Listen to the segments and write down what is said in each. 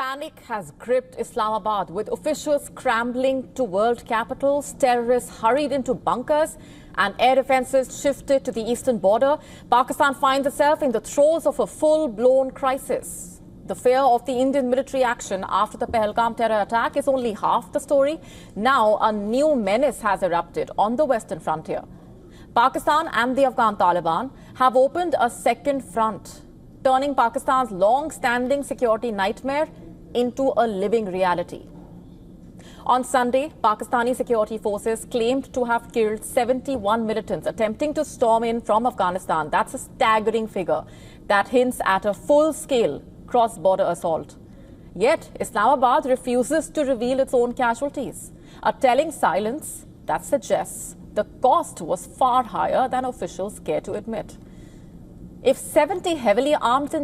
Panic has gripped Islamabad, with officials scrambling to world capitals, terrorists hurried into bunkers, and air defenses shifted to the eastern border. Pakistan finds itself in the throes of a full-blown crisis. The fear of the Indian military action after the Pahalgam terror attack is only half the story. Now, a new menace has erupted on the western frontier. Pakistan and the Afghan Taliban have opened a second front, turning Pakistan's long-standing security nightmare into a living reality. On Sunday, Pakistani security forces claimed to have killed 71 militants attempting to storm in from Afghanistan. That's a staggering figure that hints at a full-scale cross-border assault. Yet, Islamabad refuses to reveal its own casualties, a telling silence that suggests the cost was far higher than officials care to admit. If 70 heavily armed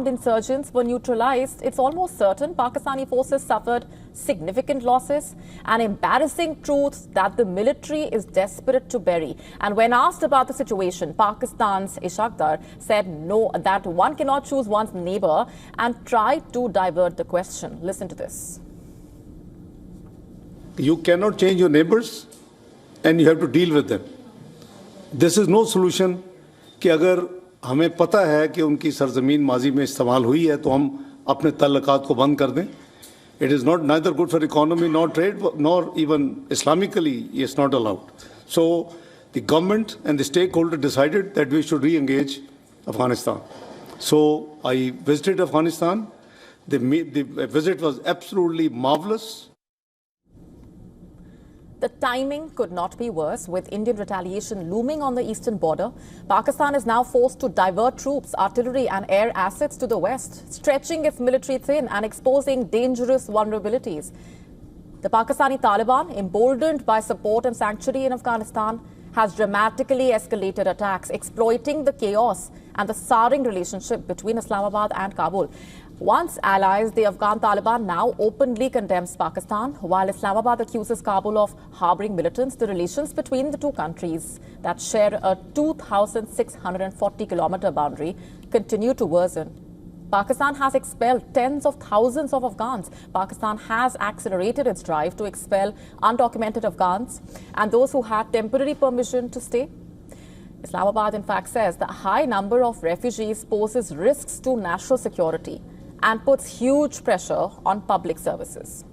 insurgents were neutralized, it's almost certain Pakistani forces suffered significant losses, an embarrassing truth that the military is desperate to bury. And when asked about the situation, Pakistan's Ishaq said no, that one cannot choose one's neighbor, and tried to divert the question. Listen to this. You cannot change your neighbors and you have to deal with them. This is no solution कि अगर हमें पता है कि उनकी सरजमीन माजी में इस्तेमाल हुई है तो हम अपने तल्लकात को बंद कर दें. It is not neither good for economy nor trade nor even Islamically it's not allowed. So the government and the stakeholder decided that we should re-engage Afghanistan. So I visited Afghanistan. The visit was absolutely marvelous. The timing could not be worse. With Indian retaliation looming on the eastern border, Pakistan is now forced to divert troops, artillery and air assets to the west, stretching its military thin and exposing dangerous vulnerabilities. The Pakistani Taliban, emboldened by support and sanctuary in Afghanistan, has dramatically escalated attacks, exploiting the chaos and the souring relationship between Islamabad and Kabul. Once allies, the Afghan Taliban now openly condemns Pakistan, while Islamabad accuses Kabul of harboring militants. The relations between the two countries that share a 2,640-kilometer boundary continue to worsen. Pakistan has expelled tens of thousands of Afghans. Pakistan has accelerated its drive to expel undocumented Afghans and those who had temporary permission to stay. Islamabad, in fact, says the high number of refugees poses risks to national security and puts huge pressure on public services.